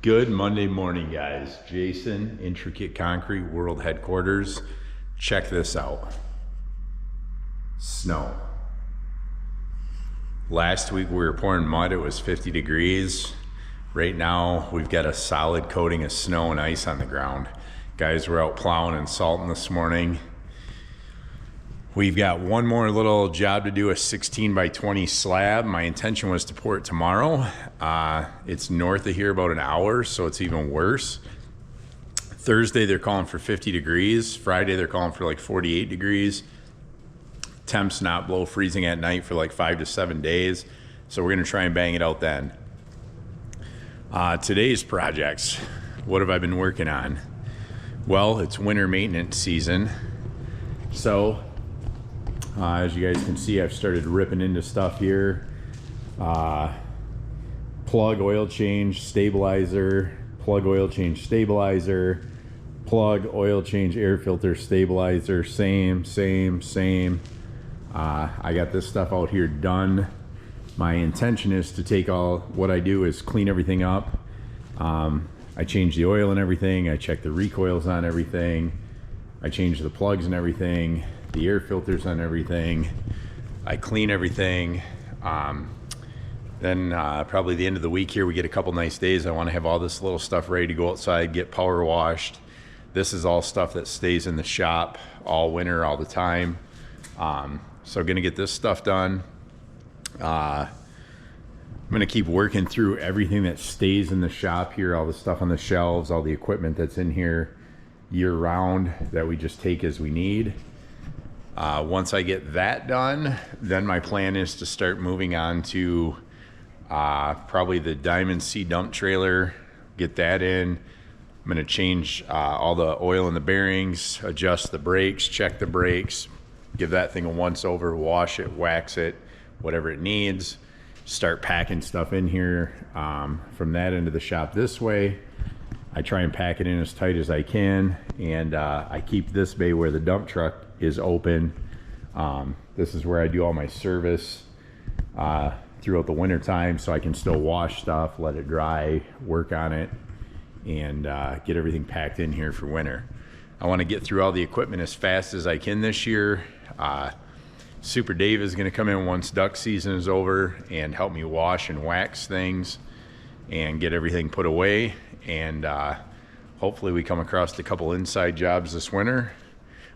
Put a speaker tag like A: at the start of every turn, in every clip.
A: Good Monday morning, guys. Jason, Intricate Concrete World Headquarters. Check this out. Snow. Last week we were pouring mud, it was 50 degrees. Right now we've got a solid coating of snow and ice on the ground. Guys were out plowing and salting this morning. We've got one more little job to do, a 16 by 20 slab. My intention was to pour it tomorrow. It's north of here about an hour, so it's even worse. Thursday they're calling for 50 degrees. Friday they're calling for like 48 degrees. Temps not below freezing at night for like 5 to 7 days. So we're gonna try and bang it out then. Today's projects, what have I been working on? Well, it's winter maintenance season. So, as you guys can see, I've started ripping into stuff here. Plug, oil change, stabilizer, plug, oil change, stabilizer, plug, oil change, air filter, stabilizer, same. I got this stuff out here done. My intention is to take what I do is clean everything up. I change the oil and everything. I check the recoils on everything. I change the plugs and everything, the air filters on everything. I clean everything. Then probably the end of the week here, we get a couple nice days. I want to have all this little stuff ready to go outside, get power washed. This is all stuff that stays in the shop all winter, all the time. So gonna get this stuff done. I'm gonna keep working through everything that stays in the shop here, all the stuff on the shelves, all the equipment that's in here year round that we just take as we need. Once I get that done, then my plan is to start moving on to probably the Diamond C dump trailer, get that in. I'm gonna change all the oil in the bearings, adjust the brakes, check the brakes, give that thing a once over, wash it, wax it, whatever it needs. Start packing stuff in here from that end of the shop this way. I try and pack it in as tight as I can, and I keep this bay where the dump truck is open. This is where I do all my service throughout the winter time, so I can still wash stuff, let it dry, work on it, and get everything packed in here for winter. I want to get through all the equipment as fast as I can this year. Super Dave is going to come in once duck season is over and help me wash and wax things and get everything put away. And hopefully we come across a couple inside jobs this winter.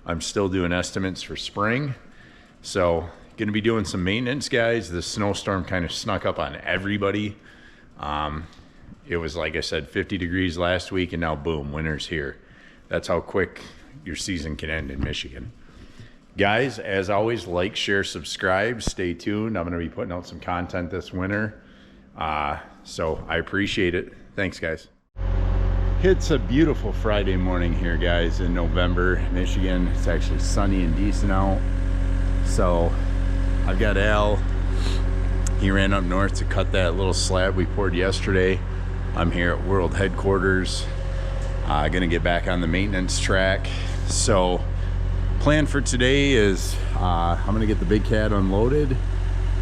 A: I'm still doing estimates for spring. So going to be doing some maintenance, guys. The snowstorm kind of snuck up on everybody. It was, like I said, 50 degrees last week, and now boom, winter's here. That's how quick your season can end in Michigan. Guys, as always, like, share, subscribe, stay tuned. I'm going to be putting out some content this winter. So I appreciate it. Thanks, guys. It's a beautiful Friday morning here, guys, in November, Michigan. It's actually sunny and decent out. So I've got Al. He ran up north to cut that little slab we poured yesterday. I'm here at World Headquarters. Gonna get back on the maintenance track. So plan for today is I'm gonna get the big cat unloaded.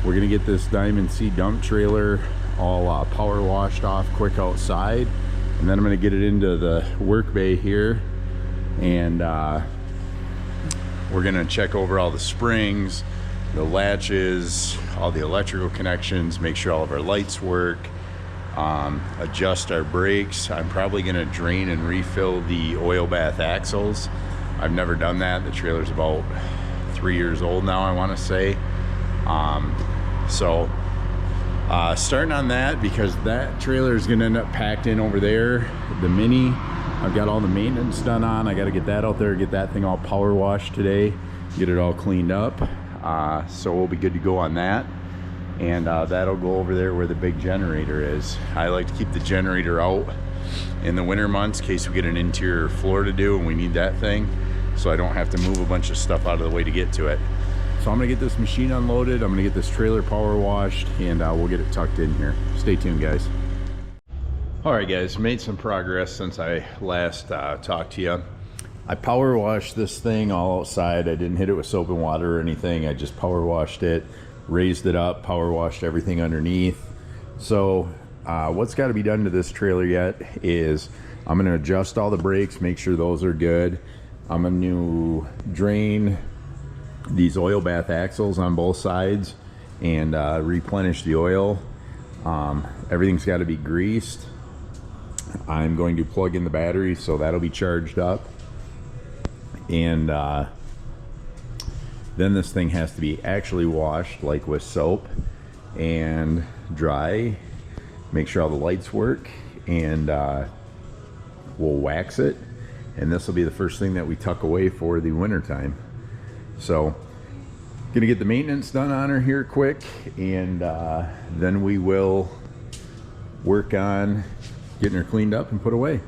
A: We're gonna get this Diamond C dump trailer all power washed off quick outside, and then I'm gonna get it into the work bay here, and we're gonna check over all the springs, the latches, all the electrical connections, make sure all of our lights work, adjust our brakes. I'm probably gonna drain and refill the oil bath axles. I've never done that. The trailer's about 3 years old now, I want to say. Starting on that, because that trailer is going to end up packed in over there. The Mini, I've got all the maintenance done on. I got to get that out there, get that thing all power washed today, get it all cleaned up. So we'll be good to go on that. And that'll go over there where the big generator is. I like to keep the generator out in the winter months in case we get an interior floor to do and we need that thing, so I don't have to move a bunch of stuff out of the way to get to it. So I'm gonna get this machine unloaded, I'm gonna get this trailer power washed, and we'll get it tucked in here. Stay tuned, guys. All right, guys, made some progress since I last talked to you. I power washed this thing all outside. I didn't hit it with soap and water or anything. I just power washed it, raised it up, power washed everything underneath. So What's got to be done to this trailer yet is I'm going to adjust all the brakes, make sure those are good. I'm going to drain these oil bath axles on both sides and replenish the oil. Everything's got to be greased. I'm going to plug in the battery, so that'll be charged up. And then this thing has to be actually washed, like with soap, and dry. Make sure all the lights work, and we'll wax it. And this will be the first thing that we tuck away for the winter time. So gonna get the maintenance done on her here quick, and then we will work on getting her cleaned up and put away.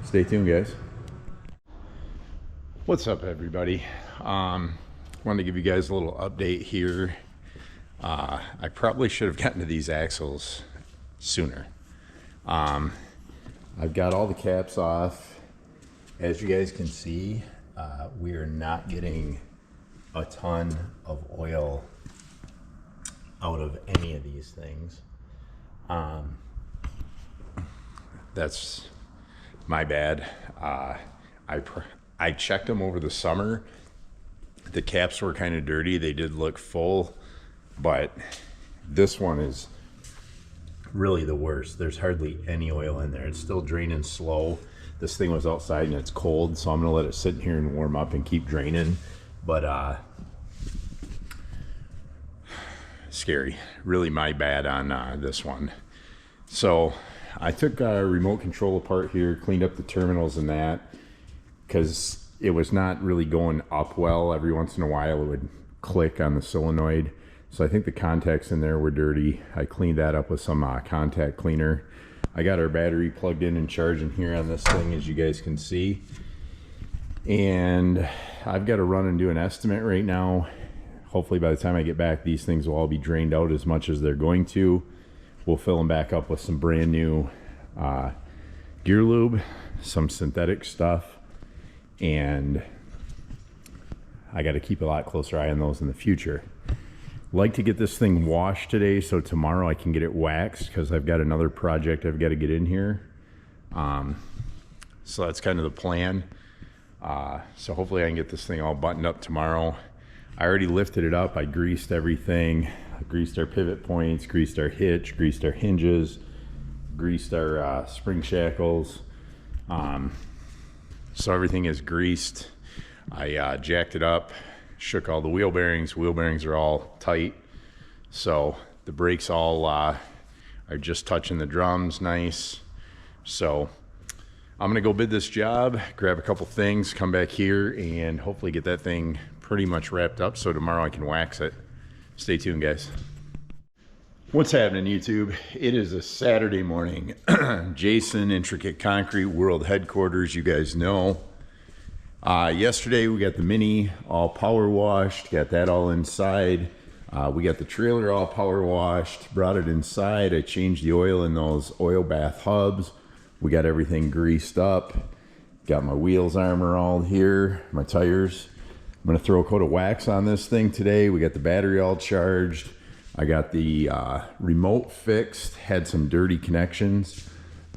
A: Stay tuned, guys. What's up, everybody? Wanted to give you guys a little update here. I probably should have gotten to these axles sooner. I've got all the caps off. As you guys can see, we are not getting a ton of oil out of any of these things. That's my bad. I checked them over the summer. The caps were kind of dirty. They did look full, but this one is really the worst. There's hardly any oil in there. It's still draining slow. This thing was outside and it's cold, so I'm gonna let it sit in here and warm up and keep draining. But scary. Really my bad on this one. So I took a remote control apart here, cleaned up the terminals and that, because it was not really going up well. Every once in a while it would click on the solenoid. So I think the contacts in there were dirty. I cleaned that up with some contact cleaner. I got our battery plugged in and charging here on this thing, as you guys can see. And I've got to run and do an estimate right now. Hopefully by the time I get back, these things will all be drained out as much as they're going to. We'll fill them back up with some brand new gear lube, some synthetic stuff, and I got to keep a lot closer eye on those in the future. Like to get this thing washed today, so tomorrow I can get it waxed, because I've got another project I've got to get in here. So that's kind of the plan. So hopefully I can get this thing all buttoned up tomorrow. I already lifted it up. I greased everything. I greased our pivot points, greased our hitch, greased our hinges, greased our spring shackles. So everything is greased. I jacked it up, shook all the wheel bearings. Wheel bearings are all tight. So the brakes all are just touching the drums nice. So I'm gonna go bid this job, grab a couple things, come back here, and hopefully get that thing pretty much wrapped up so tomorrow I can wax it. Stay tuned, guys. What's happening, YouTube? It is a Saturday morning. Jason, Intricate Concrete World Headquarters, you guys know. Yesterday we got the Mini all power washed, got that all inside. We got the trailer all power washed, brought it inside. I changed the oil in those oil bath hubs. We got everything greased up. Got my wheels armor all here, my tires. I'm gonna throw a coat of wax on this thing today. We got the battery all charged. I got the remote fixed, had some dirty connections.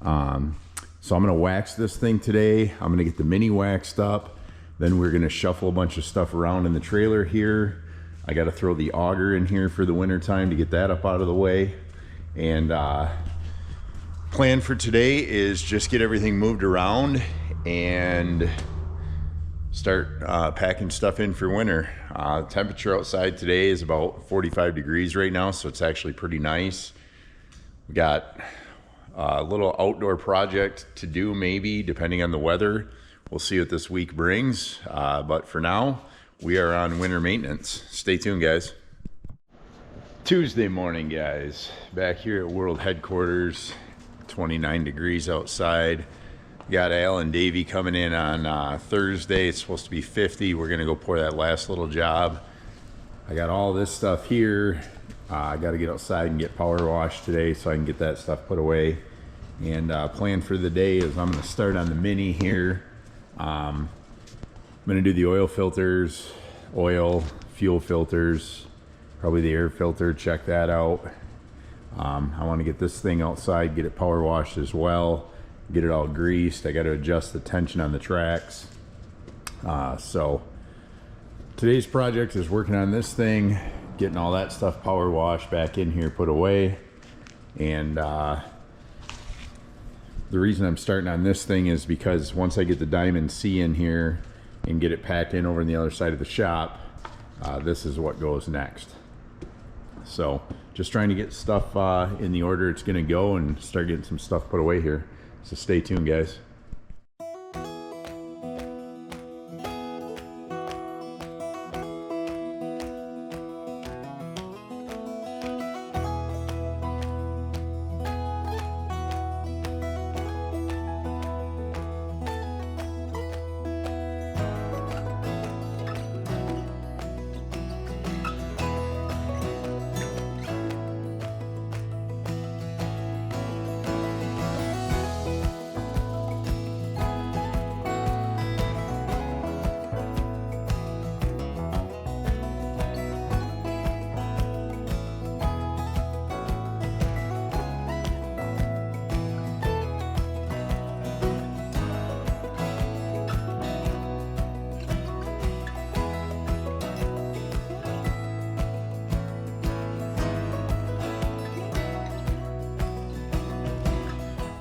A: So I'm gonna wax this thing today. I'm gonna get the Mini waxed up. Then we're gonna shuffle a bunch of stuff around in the trailer here. I gotta throw the auger in here for the winter time to get that up out of the way. And plan for today is just get everything moved around and start packing stuff in for winter. Temperature outside today is about 45 degrees right now, so it's actually pretty nice. We got a little outdoor project to do, maybe, depending on the weather. We'll see what this week brings, but for now, we are on winter maintenance. Stay tuned, guys. Tuesday morning, guys. Back here at World Headquarters, 29 degrees outside. Got Al and Davey coming in on Thursday. It's supposed to be 50. We're gonna go pour that last little job. I got all this stuff here. I got to get outside and get power washed today so I can get that stuff put away. And plan for the day is I'm gonna start on the Mini here. I'm gonna do the oil filters, oil, fuel filters, probably the air filter, check that out. I want to get this thing outside, get it power washed as well, get it all greased. I got to adjust the tension on the tracks. So today's project is working on this thing, getting all that stuff power washed back in here, put away. And the reason I'm starting on this thing is because once I get the Diamond C in here and get it packed in over on the other side of the shop, this is what goes next. So just trying to get stuff in the order it's going to go and start getting some stuff put away here. So stay tuned, guys.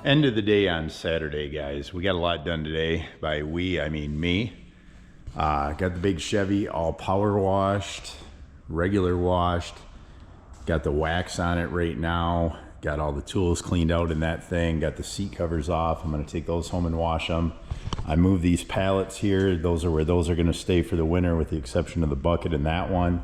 A: End of the day on Saturday, guys. We got a lot done today. By we, I mean me. Got the big Chevy all power washed, regular washed. Got the wax on it right now. Got all the tools cleaned out in that thing. Got the seat covers off. I'm gonna take those home and wash them. I moved these pallets here. Those are where those are gonna stay for the winter, with the exception of the bucket and that one.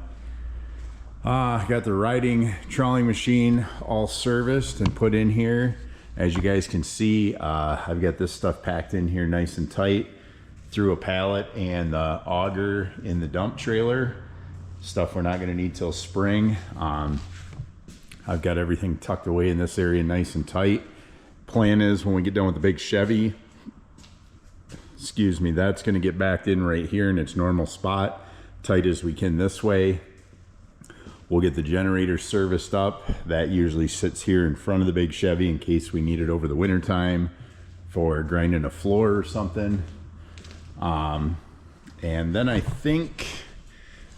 A: Got the riding trolley machine all serviced and put in here. As you guys can see, I've got this stuff packed in here nice and tight through a pallet and the auger in the dump trailer. Stuff we're not gonna need till spring. I've got everything tucked away in this area nice and tight. Plan is when we get done with the big Chevy, excuse me, that's gonna get backed in right here in its normal spot, tight as we can this way. We'll get the generator serviced up. That usually sits here in front of the big Chevy in case we need it over the winter time for grinding a floor or something. And then I think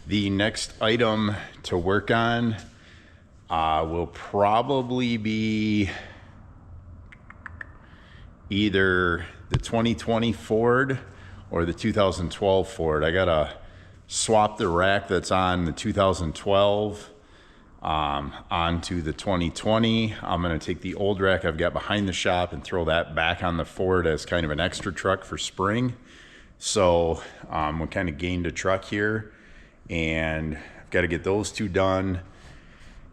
A: the next item to work on will probably be either the 2020 Ford or the 2012 Ford. I gotta swap the rack that's on the 2012 onto the 2020. I'm gonna take the old rack I've got behind the shop and throw that back on the Ford as kind of an extra truck for spring. So we kind of gained a truck here, and I've got to get those two done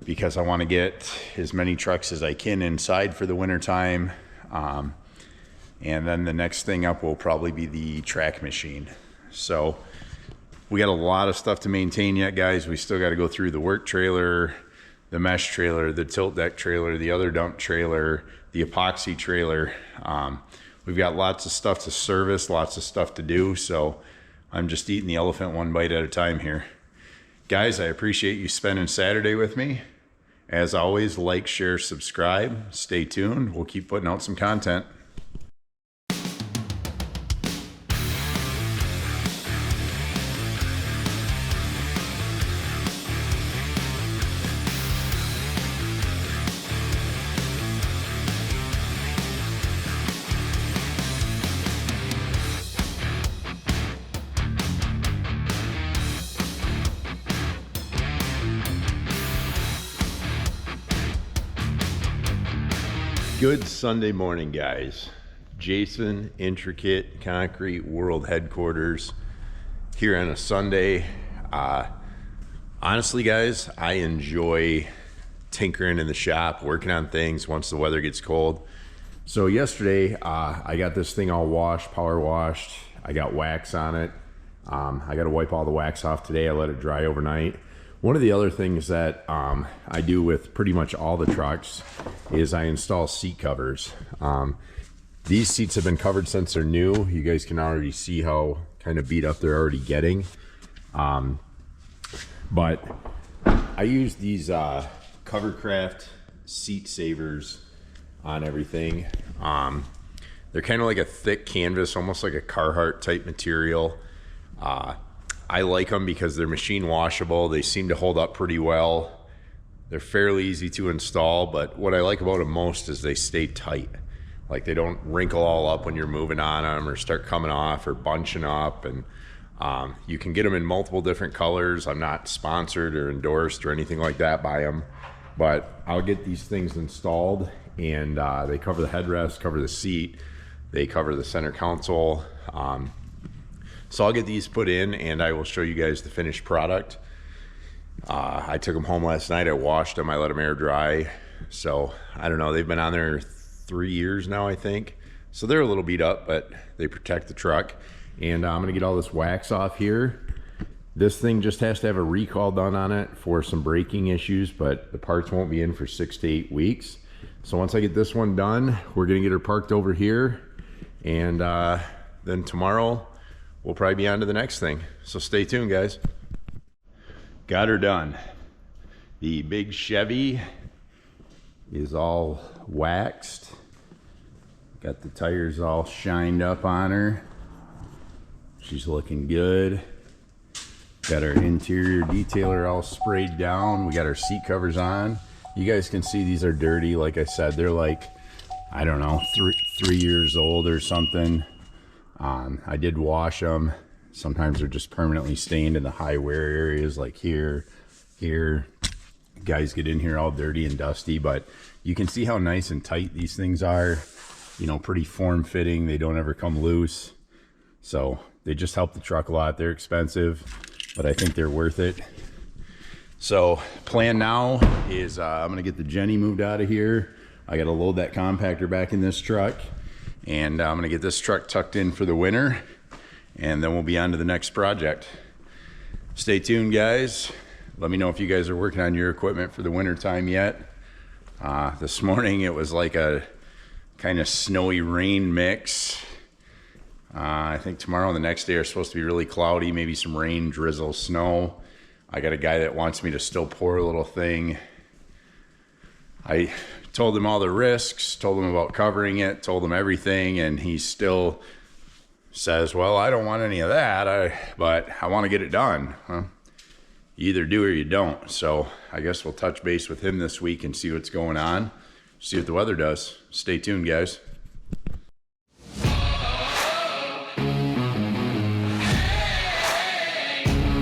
A: because I want to get as many trucks as I can inside for the winter time. And then the next thing up will probably be the track machine. So we got a lot of stuff to maintain yet, guys. We still got to go through the work trailer, the mesh trailer, the tilt deck trailer, the other dump trailer, the epoxy trailer. We've got lots of stuff to service, lots of stuff to do. So I'm just eating the elephant one bite at a time here. Guys, I appreciate you spending Saturday with me. As always, like, share, subscribe. Stay tuned. We'll keep putting out some content. Good Sunday morning, guys. Jason, Intricate Concrete World Headquarters here on a Sunday. Honestly, guys, I enjoy tinkering in the shop, working on things once the weather gets cold. So yesterday, I got this thing all washed, power washed. I got wax on it. I got to wipe all the wax off today. I let it dry overnight. One of the other things that I do with pretty much all the trucks is I install seat covers. These seats have been covered since they're new. You guys can already see how kind of beat up they're already getting. But I use these Covercraft seat savers on everything. They're kind of like a thick canvas, almost like a Carhartt type material. I like them because they're machine washable. They seem to hold up pretty well. They're fairly easy to install, but what I like about them most is they stay tight. Like they don't wrinkle all up when you're moving on them or start coming off or bunching up. And you can get them in multiple different colors. I'm not sponsored or endorsed or anything like that by them, but I'll get these things installed, and they cover the headrest, cover the seat, they cover the center console. So I'll get these put in, and I will show you guys the finished product. I took them home last night. I washed them. I let them air dry. So I don't know. They've been on there 3 years now, I think. So they're a little beat up, but they protect the truck. And I'm going to get all this wax off here. This thing just has to have a recall done on it for some braking issues, but the parts won't be in for 6 to 8 weeks. So once I get this one done, we're going to get her parked over here. And then tomorrow, we'll probably be on to the next thing. So stay tuned, guys. Got her done. The big Chevy is all waxed. Got the tires all shined up on her. She's looking good. Got our interior detailer all sprayed down. We got our seat covers on. You guys can see these are dirty. Like I said, they're like, I don't know, three years old or something. I did wash them. Sometimes they're just permanently stained in the high wear areas, like here. Guys get in here all dirty and dusty, but you can see how nice and tight these things are. You know, pretty form fitting. They don't ever come loose. So they just help the truck a lot. They're expensive, but I think they're worth it. So plan now is I'm gonna get the Jenny moved out of here. I gotta load that compactor back in this truck, and I'm gonna get this truck tucked in for the winter, and then we'll be on to the next project. Stay tuned, guys. Let me know if you guys are working on your equipment for the winter time yet. This morning it was like a kind of snowy rain mix. I think tomorrow and the next day are supposed to be really cloudy, maybe some rain, drizzle, snow. I got a guy that wants me to still pour a little thing. I told him all the risks, told him about covering it, told him everything, and he still says, well, I don't want any of that, but I want to get it done. Huh? You either do or you don't. So I guess we'll touch base with him this week and see what's going on, see what the weather does. Stay tuned, guys.